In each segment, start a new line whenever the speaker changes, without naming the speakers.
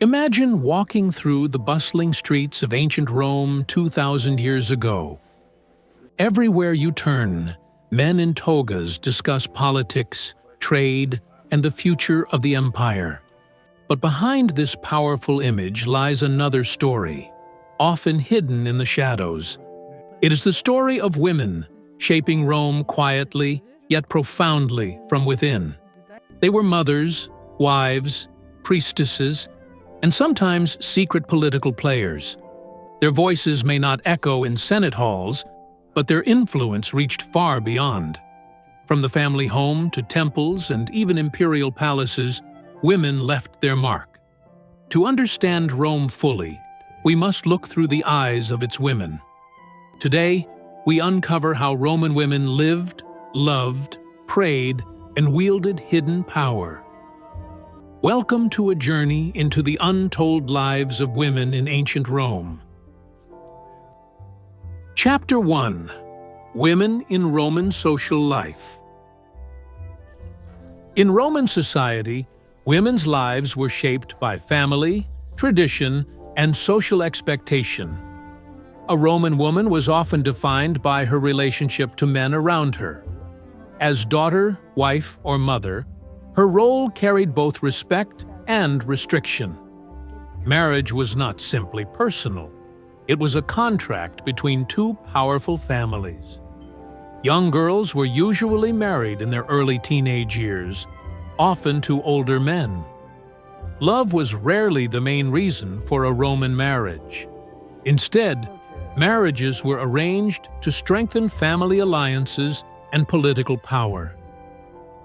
Imagine walking through the bustling streets of ancient Rome 2,000 years ago. Everywhere you turn, men in togas discuss politics, trade, and the future of the empire. But behind this powerful image lies another story, often hidden in the shadows. It is the story of women, shaping Rome quietly, yet profoundly from within. They were mothers, wives, priestesses, and sometimes secret political players. Their voices may not echo in Senate halls, but their influence reached far beyond. From the family home to temples and even imperial palaces, women left their mark. To understand Rome fully, we must look through the eyes of its women. Today, we uncover how Roman women lived, loved, prayed, and wielded hidden power. Welcome to a journey into the untold lives of women in ancient Rome. Chapter 1. Women in Roman Social Life. In Roman society, women's lives were shaped by family, tradition, and social expectation. A Roman woman was often defined by her relationship to men around her. As daughter, wife, or mother, her role carried both respect and restriction. Marriage was not simply personal. It was a contract between two powerful families. Young girls were usually married in their early teenage years, often to older men. Love was rarely the main reason for a Roman marriage. Instead, marriages were arranged to strengthen family alliances and political power.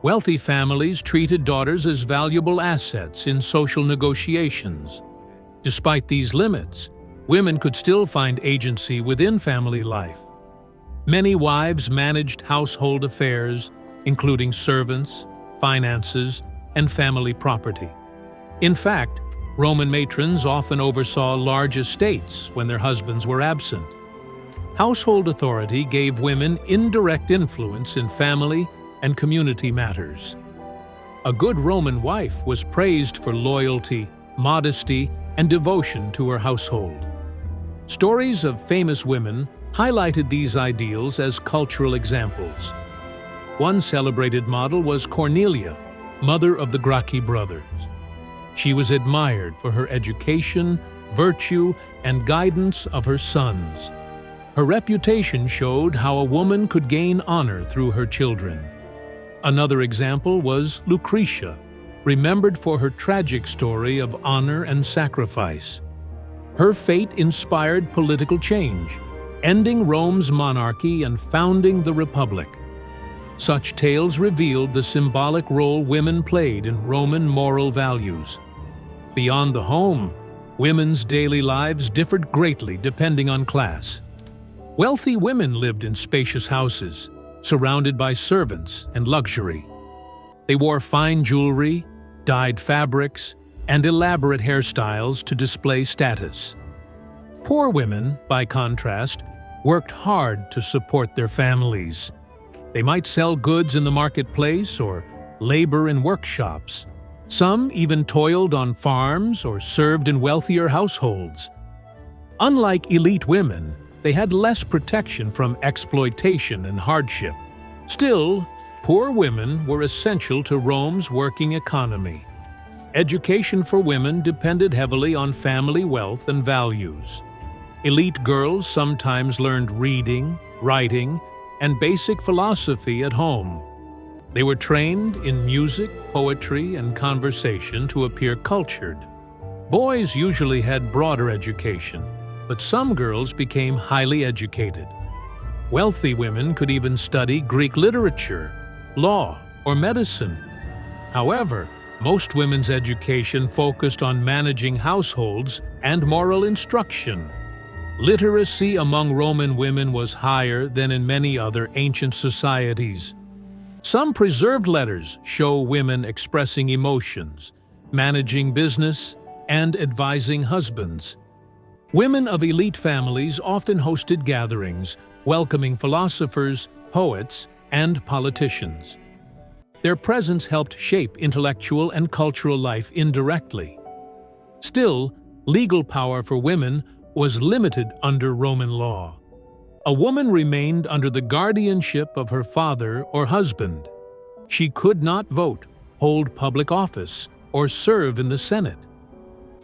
Wealthy families treated daughters as valuable assets in social negotiations. Despite these limits, women could still find agency within family life. Many wives managed household affairs, including servants, finances, and family property. In fact, Roman matrons often oversaw large estates when their husbands were absent. Household authority gave women indirect influence in family and community matters. A good Roman wife was praised for loyalty, modesty, and devotion to her household. Stories of famous women highlighted these ideals as cultural examples. One celebrated model was Cornelia, mother of the Gracchi brothers. She was admired for her education, virtue, and guidance of her sons. Her reputation showed how a woman could gain honor through her children. Another example was Lucretia, remembered for her tragic story of honor and sacrifice. Her fate inspired political change, ending Rome's monarchy and founding the Republic. Such tales revealed the symbolic role women played in Roman moral values. Beyond the home, women's daily lives differed greatly depending on class. Wealthy women lived in spacious houses, surrounded by servants and luxury. They wore fine jewelry, dyed fabrics, and elaborate hairstyles to display status. Poor women, by contrast, worked hard to support their families. They might sell goods in the marketplace or labor in workshops. Some even toiled on farms or served in wealthier households. Unlike elite women, they had less protection from exploitation and hardship. Still, poor women were essential to Rome's working economy. Education for women depended heavily on family wealth and values. Elite girls sometimes learned reading, writing, and basic philosophy at home. They were trained in music, poetry, and conversation to appear cultured. Boys usually had broader education, but some girls became highly educated. Wealthy women could even study Greek literature, law, or medicine. However, most women's education focused on managing households and moral instruction. Literacy among Roman women was higher than in many other ancient societies. Some preserved letters show women expressing emotions, managing business, and advising husbands. Women of elite families often hosted gatherings, welcoming philosophers, poets, and politicians. Their presence helped shape intellectual and cultural life indirectly. Still, legal power for women was limited under Roman law. A woman remained under the guardianship of her father or husband. She could not vote, hold public office, or serve in the Senate.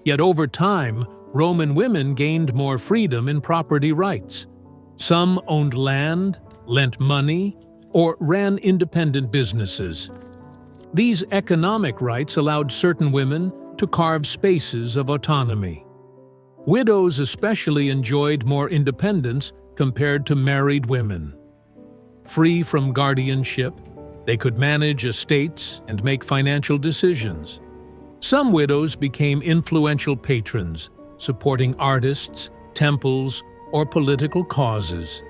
Yet over time, Roman women gained more freedom in property rights. Some owned land, lent money, or ran independent businesses. These economic rights allowed certain women to carve spaces of autonomy. Widows especially enjoyed more independence compared to married women. Free from guardianship, they could manage estates and make financial decisions. Some widows became influential patrons, supporting artists, temples, or political causes.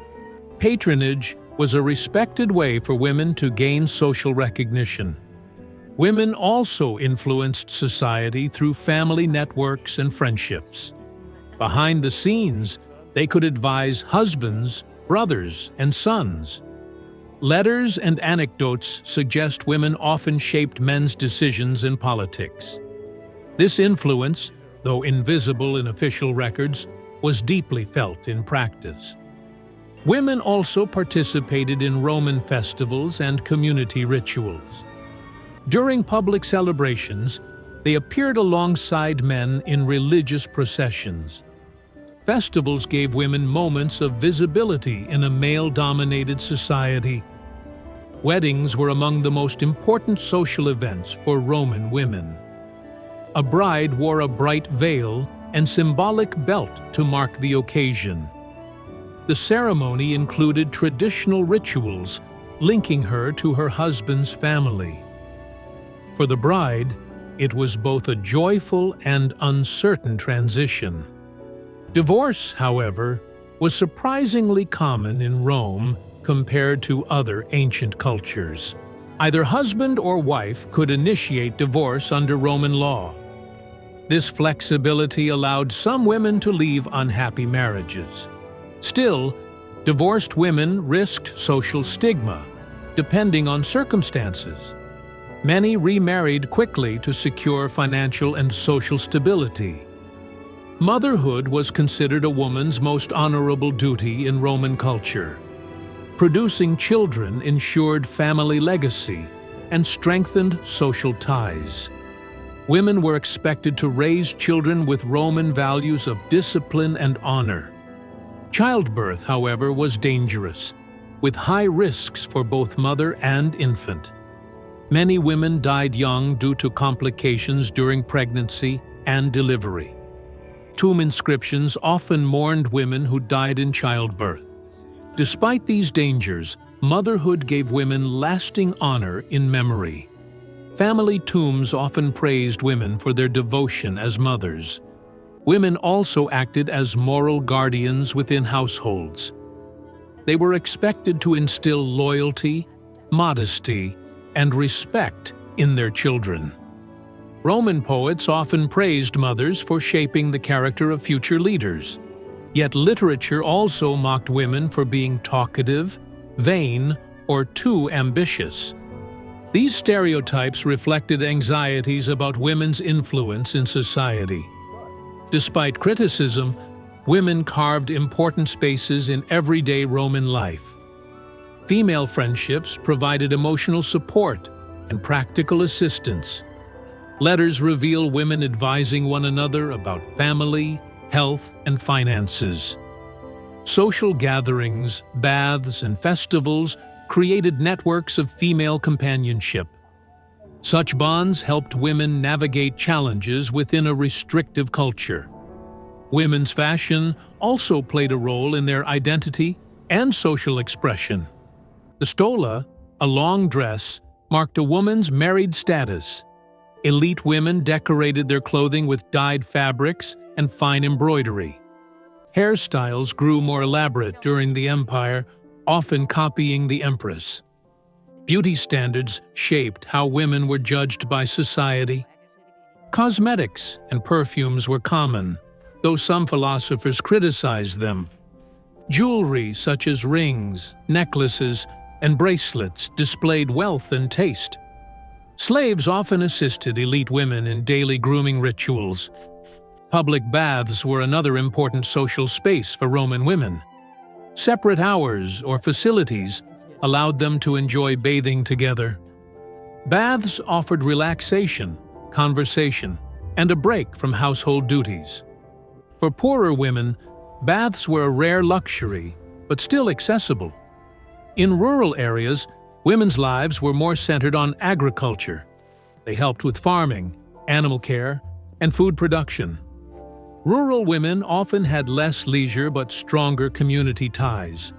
Patronage was a respected way for women to gain social recognition. Women also influenced society through family networks and friendships. Behind the scenes, they could advise husbands, brothers, and sons. Letters and anecdotes suggest women often shaped men's decisions in politics. This influence, though invisible in official records, was deeply felt in practice. Women also participated in Roman festivals and community rituals. During public celebrations, they appeared alongside men in religious processions. Festivals gave women moments of visibility in a male-dominated society. Weddings were among the most important social events for Roman women. A bride wore a bright veil and symbolic belt to mark the occasion. The ceremony included traditional rituals linking her to her husband's family. For the bride, it was both a joyful and uncertain transition. Divorce, however, was surprisingly common in Rome compared to other ancient cultures. Either husband or wife could initiate divorce under Roman law. This flexibility allowed some women to leave unhappy marriages. Still, divorced women risked social stigma, depending on circumstances. Many remarried quickly to secure financial and social stability. Motherhood was considered a woman's most honorable duty in Roman culture. Producing children ensured family legacy and strengthened social ties. Women were expected to raise children with Roman values of discipline and honor. Childbirth, however, was dangerous, with high risks for both mother and infant. Many women died young due to complications during pregnancy and delivery. Tomb inscriptions often mourned women who died in childbirth. Despite these dangers, motherhood gave women lasting honor in memory. Family tombs often praised women for their devotion as mothers. Women also acted as moral guardians within households. They were expected to instill loyalty, modesty, and respect in their children. Roman poets often praised mothers for shaping the character of future leaders. Yet literature also mocked women for being talkative, vain, or too ambitious. These stereotypes reflected anxieties about women's influence in society. Despite criticism, women carved important spaces in everyday Roman life. Female friendships provided emotional support and practical assistance. Letters reveal women advising one another about family, health, and finances. Social gatherings, baths, and festivals created networks of female companionship. Such bonds helped women navigate challenges within a restrictive culture. Women's fashion also played a role in their identity and social expression. The stola, a long dress, marked a woman's married status. Elite women decorated their clothing with dyed fabrics and fine embroidery. Hairstyles grew more elaborate during the empire, often copying the empress. Beauty standards shaped how women were judged by society. Cosmetics and perfumes were common, though some philosophers criticized them. Jewelry such as rings, necklaces, and bracelets displayed wealth and taste. Slaves often assisted elite women in daily grooming rituals. Public baths were another important social space for Roman women. Separate hours or facilities allowed them to enjoy bathing together. Baths offered relaxation, conversation, and a break from household duties. For poorer women, baths were a rare luxury, but still accessible. In rural areas, women's lives were more centered on agriculture. They helped with farming, animal care, and food production. Rural women often had less leisure but stronger community ties.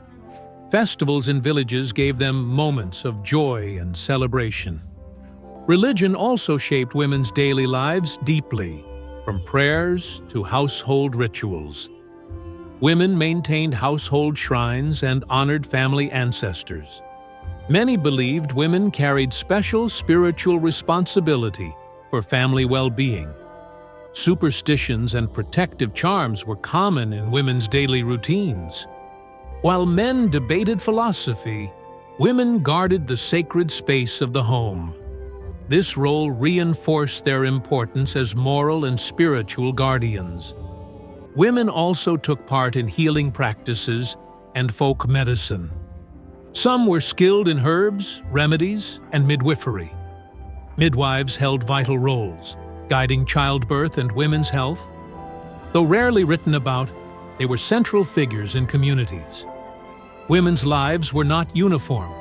Festivals in villages gave them moments of joy and celebration. Religion also shaped women's daily lives deeply, from prayers to household rituals. Women maintained household shrines and honored family ancestors. Many believed women carried special spiritual responsibility for family well-being. Superstitions and protective charms were common in women's daily routines. While men debated philosophy, women guarded the sacred space of the home. This role reinforced their importance as moral and spiritual guardians. Women also took part in healing practices and folk medicine. Some were skilled in herbs, remedies, and midwifery. Midwives held vital roles, guiding childbirth and women's health. Though rarely written about, they were central figures in communities. Women's lives were not uniform.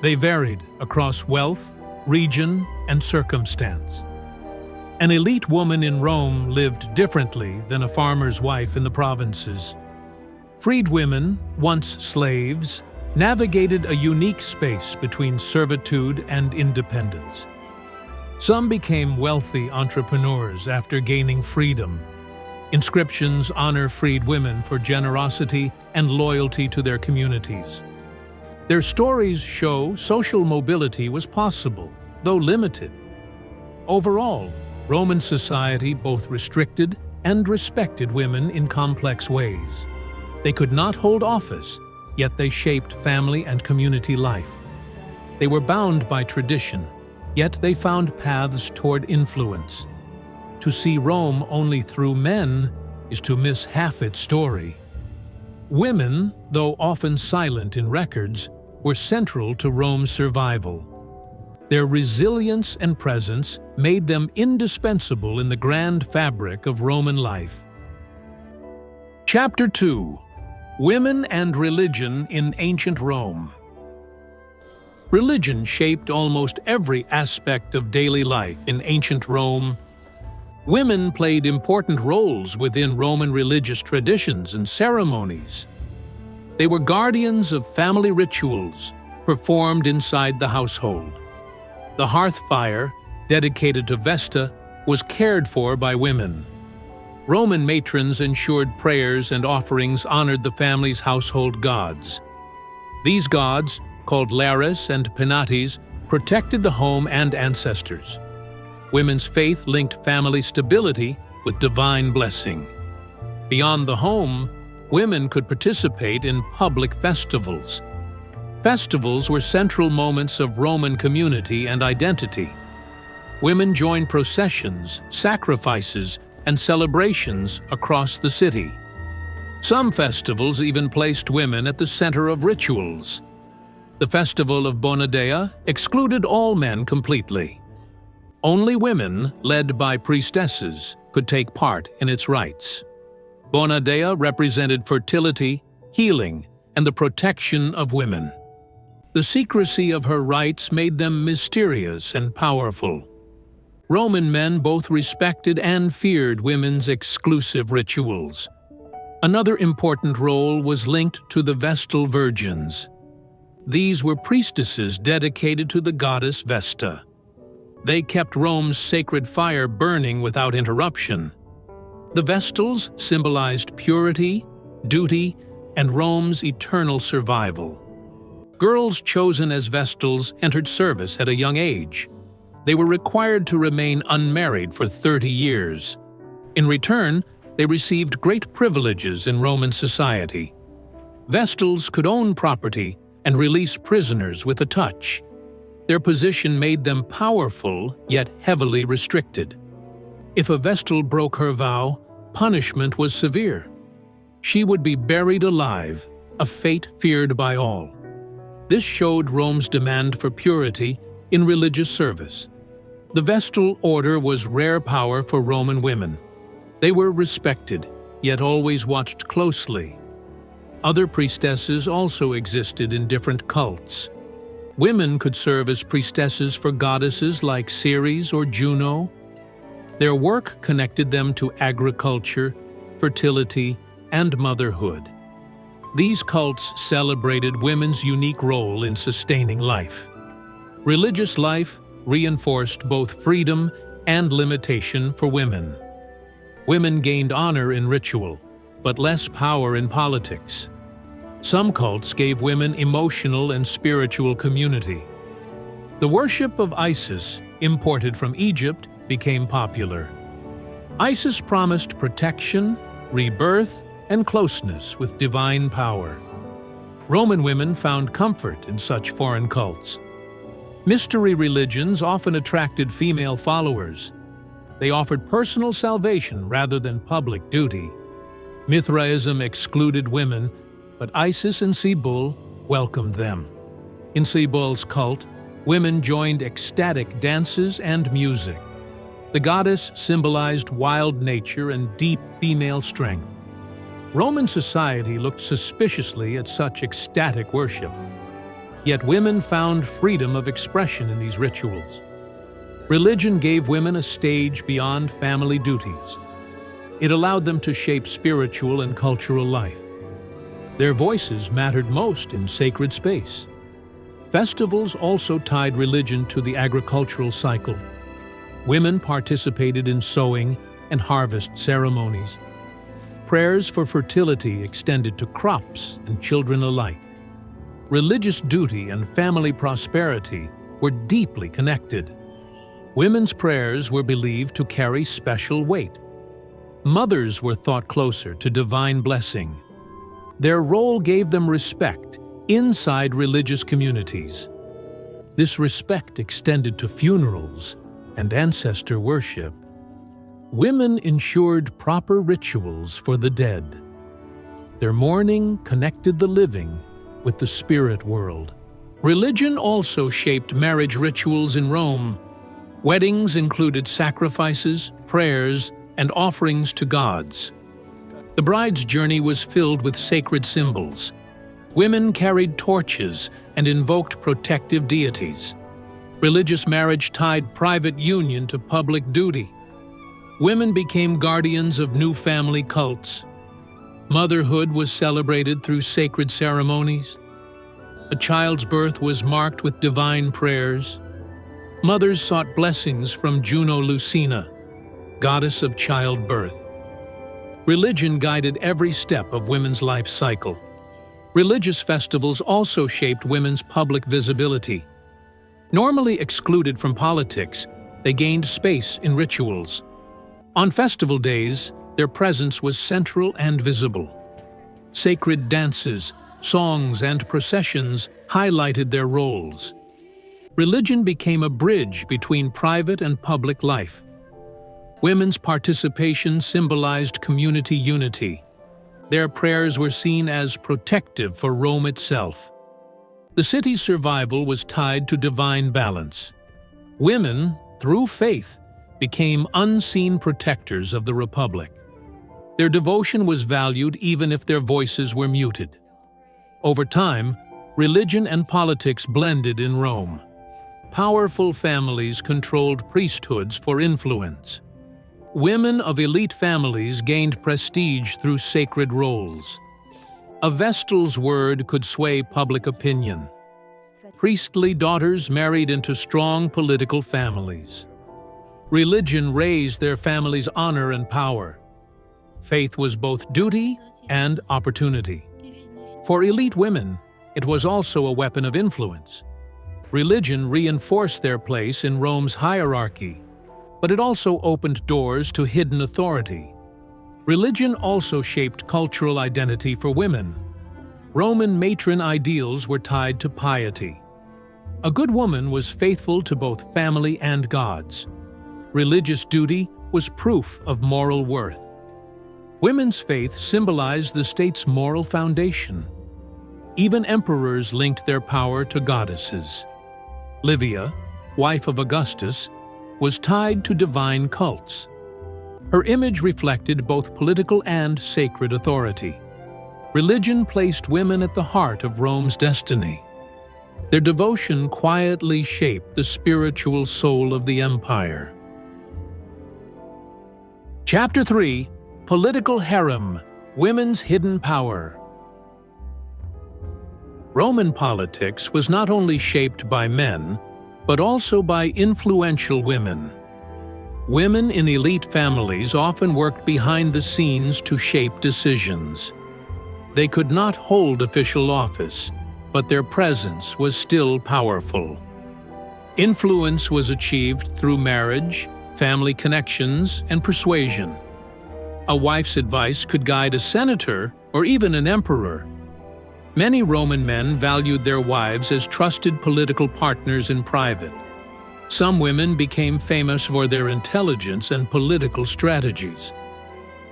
They varied across wealth, region, and circumstance. An elite woman in Rome lived differently than a farmer's wife in the provinces. Freed women, once slaves, navigated a unique space between servitude and independence. Some became wealthy entrepreneurs after gaining freedom. Inscriptions honor freed women for generosity and loyalty to their communities. Their stories show social mobility was possible, though limited. Overall, Roman society both restricted and respected women in complex ways. They could not hold office, yet they shaped family and community life. They were bound by tradition, yet they found paths toward influence. To see Rome only through men is to miss half its story. Women, though often silent in records, were central to Rome's survival. Their resilience and presence made them indispensable in the grand fabric of Roman life. Chapter 2: Women and Religion in Ancient Rome. Religion shaped almost every aspect of daily life in ancient Rome. Women played important roles within Roman religious traditions and ceremonies. They were guardians of family rituals performed inside the household. The hearth fire, dedicated to Vesta, was cared for by women. Roman matrons ensured prayers and offerings honored the family's household gods. These gods, called Lares and Penates, protected the home and ancestors. Women's faith linked family stability with divine blessing. Beyond the home, women could participate in public festivals. Festivals were central moments of Roman community and identity. Women joined processions, sacrifices, and celebrations across the city. Some festivals even placed women at the center of rituals. The festival of Bona Dea excluded all men completely. Only women, led by priestesses, could take part in its rites. Bona Dea represented fertility, healing, and the protection of women. The secrecy of her rites made them mysterious and powerful. Roman men both respected and feared women's exclusive rituals. Another important role was linked to the Vestal Virgins. These were priestesses dedicated to the goddess Vesta. They kept Rome's sacred fire burning without interruption. The Vestals symbolized purity, duty, and Rome's eternal survival. Girls chosen as Vestals entered service at a young age. They were required to remain unmarried for 30 years. In return, they received great privileges in Roman society. Vestals could own property and release prisoners with a touch. Their position made them powerful, yet heavily restricted. If a Vestal broke her vow, punishment was severe. She would be buried alive, a fate feared by all. This showed Rome's demand for purity in religious service. The Vestal order was rare power for Roman women. They were respected, yet always watched closely. Other priestesses also existed in different cults. Women could serve as priestesses for goddesses like Ceres or Juno. Their work connected them to agriculture, fertility, and motherhood. These cults celebrated women's unique role in sustaining life. Religious life reinforced both freedom and limitation for women. Women gained honor in ritual, but less power in politics. Some cults gave women emotional and spiritual community. The worship of Isis, imported from Egypt, became popular. Isis promised protection, rebirth, and closeness with divine power. Roman women found comfort in such foreign cults. Mystery religions often attracted female followers. They offered personal salvation rather than public duty. Mithraism excluded women, but Isis and Cybele welcomed them. In Cybele's cult, women joined ecstatic dances and music. The goddess symbolized wild nature and deep female strength. Roman society looked suspiciously at such ecstatic worship. Yet women found freedom of expression in these rituals. Religion gave women a stage beyond family duties. It allowed them to shape spiritual and cultural life. Their voices mattered most in sacred space. Festivals also tied religion to the agricultural cycle. Women participated in sowing and harvest ceremonies. Prayers for fertility extended to crops and children alike. Religious duty and family prosperity were deeply connected. Women's prayers were believed to carry special weight. Mothers were thought closer to divine blessing. Their role gave them respect inside religious communities. This respect extended to funerals and ancestor worship. Women ensured proper rituals for the dead. Their mourning connected the living with the spirit world. Religion also shaped marriage rituals in Rome. Weddings included sacrifices, prayers, and offerings to gods. The bride's journey was filled with sacred symbols. Women carried torches and invoked protective deities. Religious marriage tied private union to public duty. Women became guardians of new family cults. Motherhood was celebrated through sacred ceremonies. A child's birth was marked with divine prayers. Mothers sought blessings from Juno Lucina, goddess of childbirth. Religion guided every step of women's life cycle. Religious festivals also shaped women's public visibility. Normally excluded from politics, they gained space in rituals. On festival days, their presence was central and visible. Sacred dances, songs, and processions highlighted their roles. Religion became a bridge between private and public life. Women's participation symbolized community unity. Their prayers were seen as protective for Rome itself. The city's survival was tied to divine balance. Women, through faith, became unseen protectors of the Republic. Their devotion was valued even if their voices were muted. Over time, religion and politics blended in Rome. Powerful families controlled priesthoods for influence. Women of elite families gained prestige through sacred roles. A Vestal's word could sway public opinion. Priestly daughters married into strong political families. Religion raised their family's honor and power. Faith was both duty and opportunity. For elite women, it was also a weapon of influence. Religion reinforced their place in Rome's hierarchy, but it also opened doors to hidden authority. Religion also shaped cultural identity for women. Roman matron ideals were tied to piety. A good woman was faithful to both family and gods. Religious duty was proof of moral worth. Women's faith symbolized the state's moral foundation. Even emperors linked their power to goddesses. Livia, wife of Augustus, was tied to divine cults. Her image reflected both political and sacred authority. Religion placed women at the heart of Rome's destiny. Their devotion quietly shaped the spiritual soul of the empire. Chapter 3: Political Harem, Women's Hidden Power. Roman politics was not only shaped by men, but also by influential women. Women in elite families often worked behind the scenes to shape decisions. They could not hold official office, but their presence was still powerful. Influence was achieved through marriage, family connections, and persuasion. A wife's advice could guide a senator or even an emperor. Many Roman men valued their wives as trusted political partners in private. Some women became famous for their intelligence and political strategies.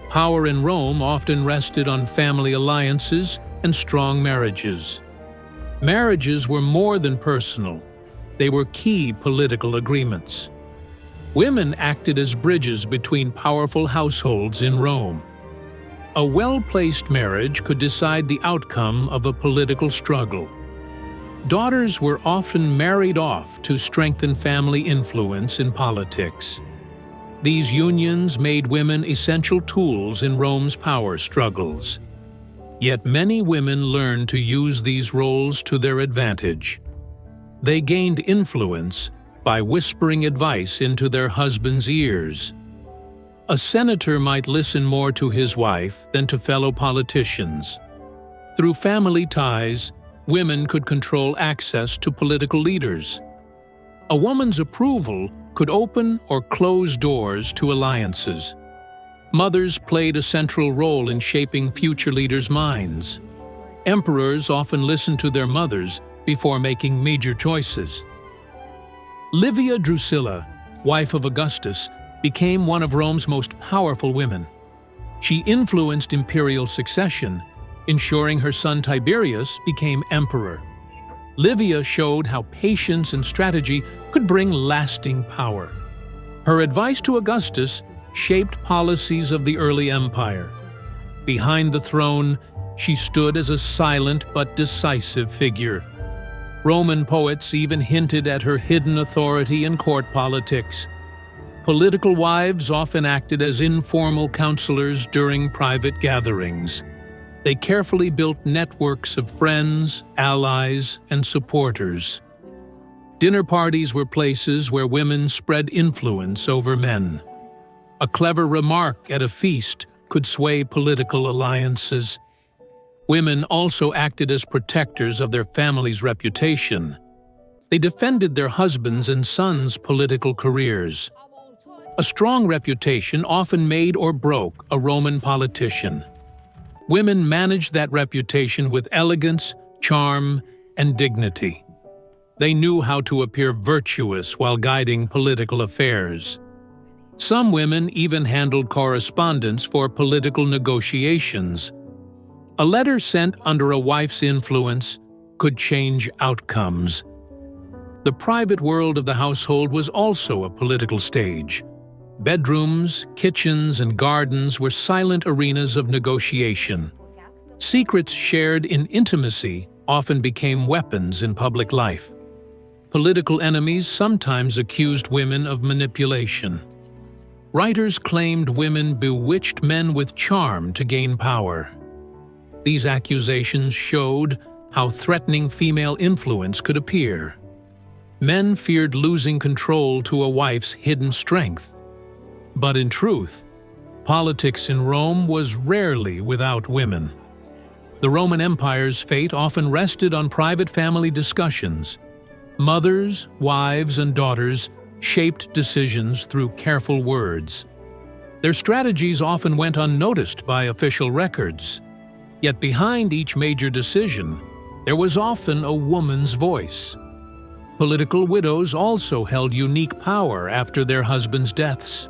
Power in Rome often rested on family alliances and strong marriages. Marriages were more than personal. They were key political agreements. Women acted as bridges between powerful households in Rome. A well-placed marriage could decide the outcome of a political struggle. Daughters were often married off to strengthen family influence in politics. These unions made women essential tools in Rome's power struggles. Yet many women learned to use these roles to their advantage. They gained influence by whispering advice into their husbands' ears. A senator might listen more to his wife than to fellow politicians. Through family ties, women could control access to political leaders. A woman's approval could open or close doors to alliances. Mothers played a central role in shaping future leaders' minds. Emperors often listened to their mothers before making major choices. Livia Drusilla, wife of Augustus, became one of Rome's most powerful women. She influenced imperial succession, ensuring her son Tiberius became emperor. Livia showed how patience and strategy could bring lasting power. Her advice to Augustus shaped policies of the early empire. Behind the throne, she stood as a silent but decisive figure. Roman poets even hinted at her hidden authority in court politics. Political wives often acted as informal counselors during private gatherings. They carefully built networks of friends, allies, and supporters. Dinner parties were places where women spread influence over men. A clever remark at a feast could sway political alliances. Women also acted as protectors of their family's reputation. They defended their husbands' and sons' political careers. A strong reputation often made or broke a Roman politician. Women managed that reputation with elegance, charm, and dignity. They knew how to appear virtuous while guiding political affairs. Some women even handled correspondence for political negotiations. A letter sent under a wife's influence could change outcomes. The private world of the household was also a political stage. Bedrooms, kitchens, and gardens were silent arenas of negotiation. Secrets shared in intimacy often became weapons in public life. Political enemies sometimes accused women of manipulation. Writers claimed women bewitched men with charm to gain power. These accusations showed how threatening female influence could appear. Men feared losing control to a wife's hidden strength. But in truth, politics in Rome was rarely without women. The Roman Empire's fate often rested on private family discussions. Mothers, wives, and daughters shaped decisions through careful words. Their strategies often went unnoticed by official records. Yet behind each major decision, there was often a woman's voice. Political widows also held unique power after their husbands' deaths.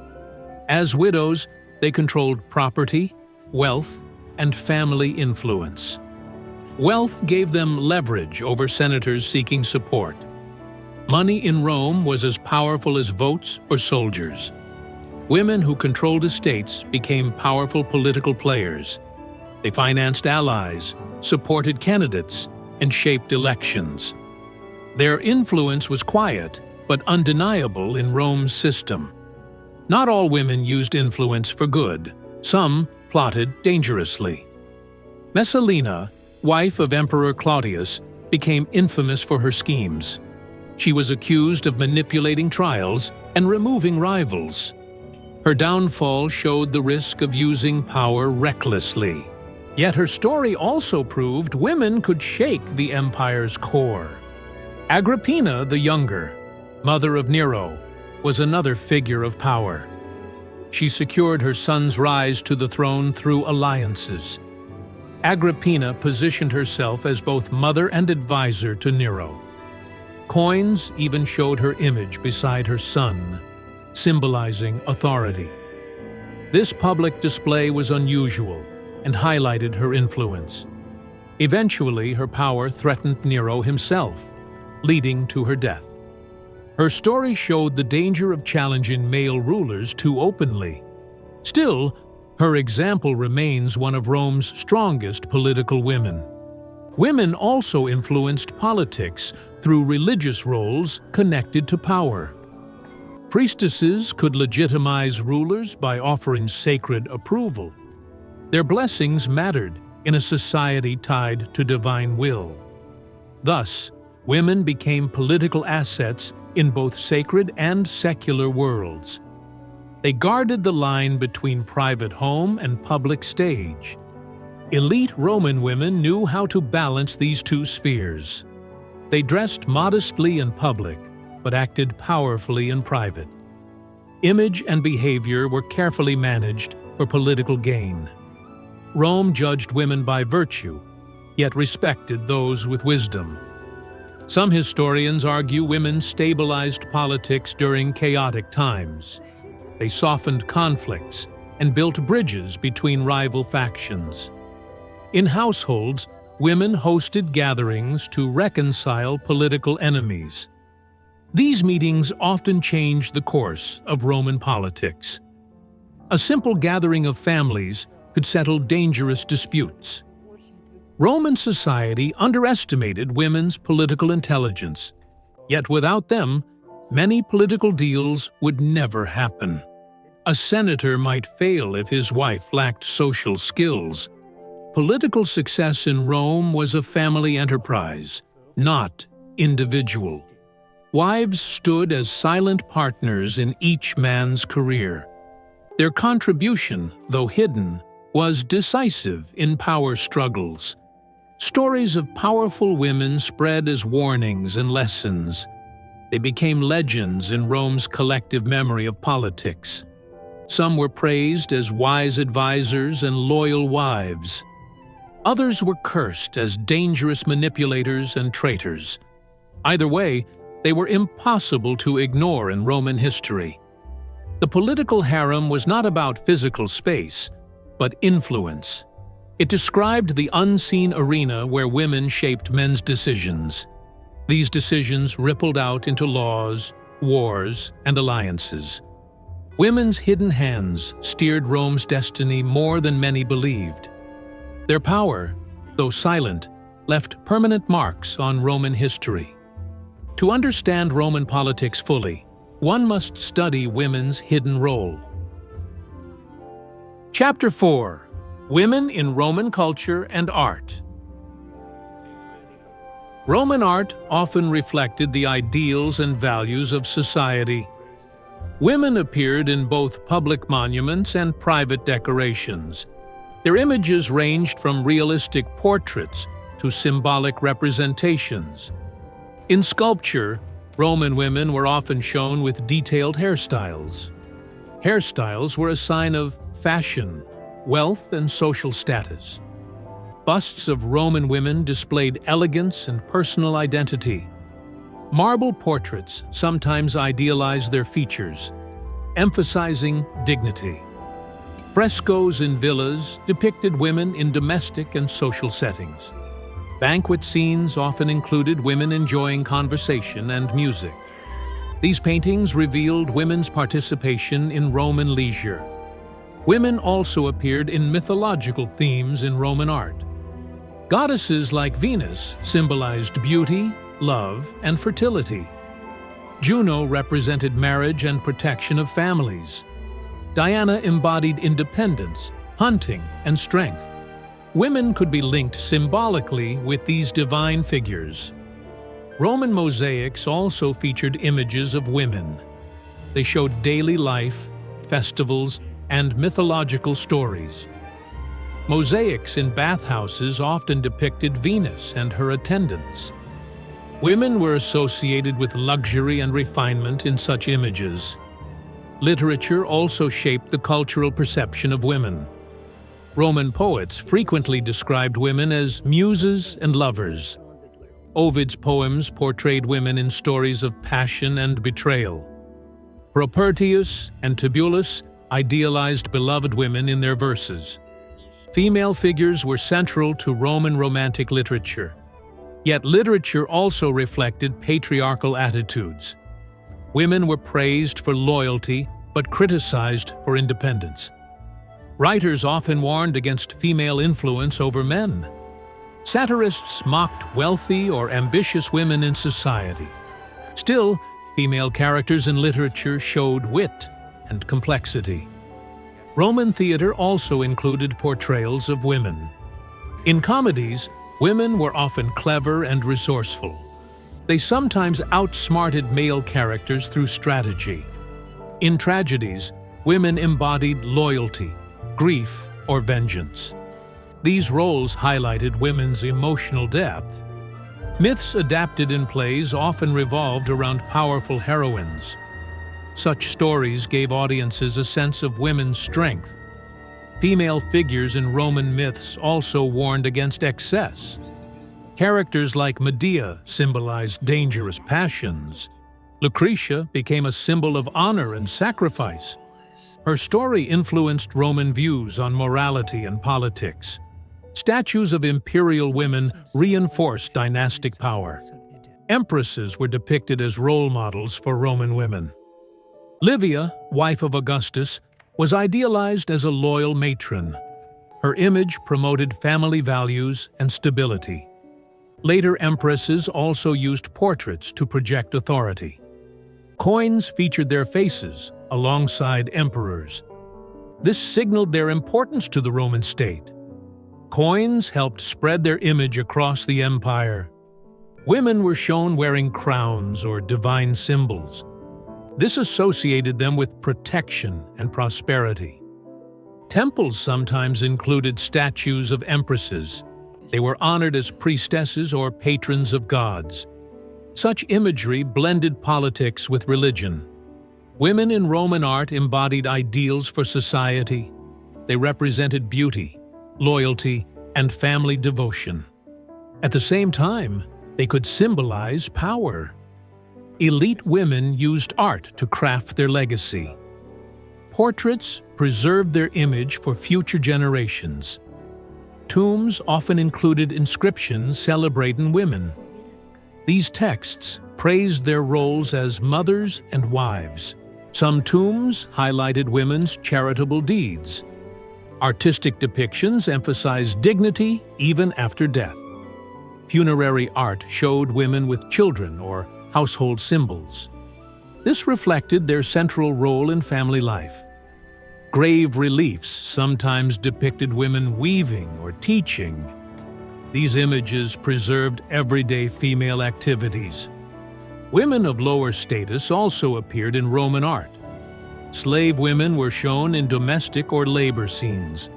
As widows, they controlled property, wealth, and family influence. Wealth gave them leverage over senators seeking support. Money in Rome was as powerful as votes or soldiers. Women who controlled estates became powerful political players. They financed allies, supported candidates, and shaped elections. Their influence was quiet, but undeniable in Rome's system. Not all women used influence for good. Some plotted dangerously. Messalina, wife of Emperor Claudius, became infamous for her schemes. She was accused of manipulating trials and removing rivals. Her downfall showed the risk of using power recklessly. Yet her story also proved women could shake the empire's core. Agrippina the Younger, mother of Nero, was another figure of power. She secured her son's rise to the throne through alliances. Agrippina positioned herself as both mother and advisor to Nero. Coins even showed her image beside her son, symbolizing authority. This public display was unusual and highlighted her influence. Eventually, her power threatened Nero himself, leading to her death. Her story showed the danger of challenging male rulers too openly. Still, her example remains one of Rome's strongest political women. Women also influenced politics through religious roles connected to power. Priestesses could legitimize rulers by offering sacred approval. Their blessings mattered in a society tied to divine will. Thus, women became political assets in both sacred and secular worlds. They guarded the line between private home and public stage. Elite Roman women knew how to balance these two spheres. They dressed modestly in public, but acted powerfully in private. Image and behavior were carefully managed for political gain. Rome judged women by virtue, yet respected those with wisdom. Some historians argue women stabilized politics during chaotic times. They softened conflicts and built bridges between rival factions. In households, women hosted gatherings to reconcile political enemies. These meetings often changed the course of Roman politics. A simple gathering of families could settle dangerous disputes. Roman society underestimated women's political intelligence, yet without them, many political deals would never happen. A senator might fail if his wife lacked social skills. Political success in Rome was a family enterprise, not individual. Wives stood as silent partners in each man's career. Their contribution, though hidden, was decisive in power struggles. Stories of powerful women spread as warnings and lessons. They became legends in Rome's collective memory of politics. Some were praised as wise advisors and loyal wives. Others were cursed as dangerous manipulators and traitors. Either way, they were impossible to ignore in Roman history. The political harem was not about physical space, but influence. It described the unseen arena where women shaped men's decisions. These decisions rippled out into laws, wars, and alliances. Women's hidden hands steered Rome's destiny more than many believed. Their power, though silent, left permanent marks on Roman history. To understand Roman politics fully, one must study women's hidden role. Chapter 4: Women in Roman Culture and Art. Roman art often reflected the ideals and values of society. Women appeared in both public monuments and private decorations. Their images ranged from realistic portraits to symbolic representations. In sculpture, Roman women were often shown with detailed hairstyles. Hairstyles were a sign of fashion, wealth, and social status. Busts of Roman women displayed elegance and personal identity. Marble portraits sometimes idealized their features, emphasizing dignity. Frescoes in villas depicted women in domestic and social settings. Banquet scenes often included women enjoying conversation and music. These paintings revealed women's participation in Roman leisure. Women also appeared in mythological themes in Roman art. Goddesses like Venus symbolized beauty, love, and fertility. Juno represented marriage and protection of families. Diana embodied independence, hunting, and strength. Women could be linked symbolically with these divine figures. Roman mosaics also featured images of women. They showed daily life, festivals, and mythological stories. Mosaics in bathhouses often depicted Venus and her attendants. Women were associated with luxury and refinement in such images. Literature also shaped the cultural perception of women. Roman poets frequently described women as muses and lovers. Ovid's poems portrayed women in stories of passion and betrayal. Propertius and Tibullus idealized beloved women in their verses. Female figures were central to Roman Romantic literature. Yet literature also reflected patriarchal attitudes. Women were praised for loyalty, but criticized for independence. Writers often warned against female influence over men. Satirists mocked wealthy or ambitious women in society. Still, female characters in literature showed wit and complexity. Roman theater also included portrayals of women. In comedies, women were often clever and resourceful. They sometimes outsmarted male characters through strategy. In tragedies, women embodied loyalty, grief, or vengeance. These roles highlighted women's emotional depth. Myths adapted in plays often revolved around powerful heroines. Such stories gave audiences a sense of women's strength. Female figures in Roman myths also warned against excess. Characters like Medea symbolized dangerous passions. Lucretia became a symbol of honor and sacrifice. Her story influenced Roman views on morality and politics. Statues of imperial women reinforced dynastic power. Empresses were depicted as role models for Roman women. Livia, wife of Augustus, was idealized as a loyal matron. Her image promoted family values and stability. Later empresses also used portraits to project authority. Coins featured their faces alongside emperors. This signaled their importance to the Roman state. Coins helped spread their image across the empire. Women were shown wearing crowns or divine symbols. This associated them with protection and prosperity. Temples sometimes included statues of empresses. They were honored as priestesses or patrons of gods. Such imagery blended politics with religion. Women in Roman art embodied ideals for society. They represented beauty, loyalty, and family devotion. At the same time, they could symbolize power. Elite women used art to craft their legacy. Portraits preserved their image for future generations. Tombs often included inscriptions celebrating women. These texts praised their roles as mothers and wives. Some tombs highlighted women's charitable deeds. Artistic depictions emphasized dignity even after death. Funerary art showed women with children or household symbols. This reflected their central role in family life. Grave reliefs sometimes depicted women weaving or teaching. These images preserved everyday female activities. Women of lower status also appeared in Roman art. Slave women were shown in domestic or labor scenes.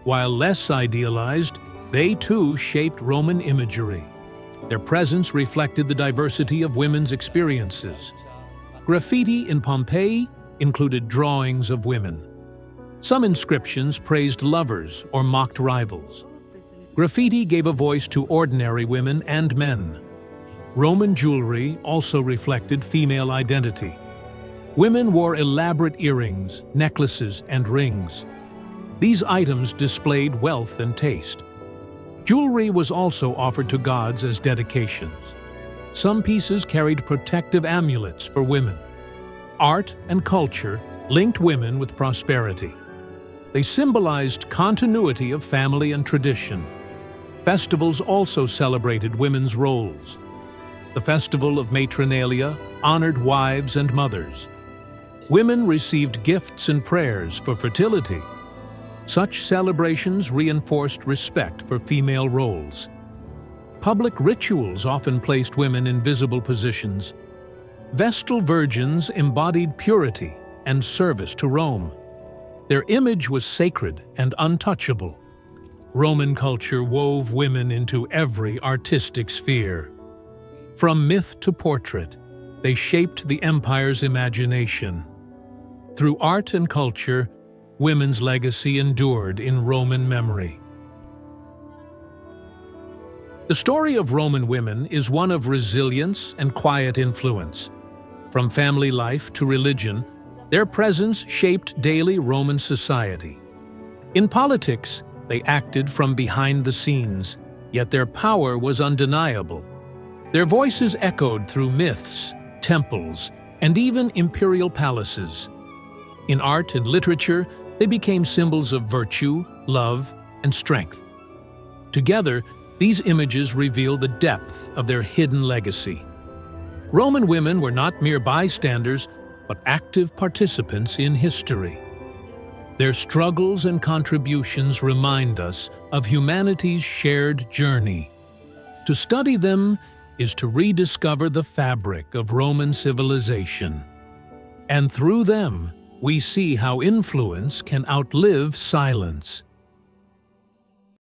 While less idealized, they too shaped Roman imagery. Their presence reflected the diversity of women's experiences. Graffiti in Pompeii included drawings of women. Some inscriptions praised lovers or mocked rivals. Graffiti gave a voice to ordinary women and men. Roman jewelry also reflected female identity. Women wore elaborate earrings, necklaces, and rings. These items displayed wealth and taste. Jewelry was also offered to gods as dedications. Some pieces carried protective amulets for women. Art and culture linked women with prosperity. They symbolized continuity of family and tradition. Festivals also celebrated women's roles. The festival of Matronalia honored wives and mothers. Women received gifts and prayers for fertility. Such celebrations reinforced respect for female roles. Public rituals often placed women in visible positions. Vestal virgins embodied purity and service to Rome. Their image was sacred and untouchable. Roman culture wove women into every artistic sphere. From myth to portrait, they shaped the empire's imagination. Through art and culture, women's legacy endured in Roman memory. The story of Roman women is one of resilience and quiet influence. From family life to religion, their presence shaped daily Roman society. In politics, they acted from behind the scenes, yet their power was undeniable. Their voices echoed through myths, temples, and even imperial palaces. In art and literature, they became symbols of virtue, love, and strength. Together, these images reveal the depth of their hidden legacy. Roman women were not mere bystanders, but active participants in history. Their struggles and contributions remind us of humanity's shared journey. To study them is to rediscover the fabric of Roman civilization. And through them, we see how influence can outlive silence.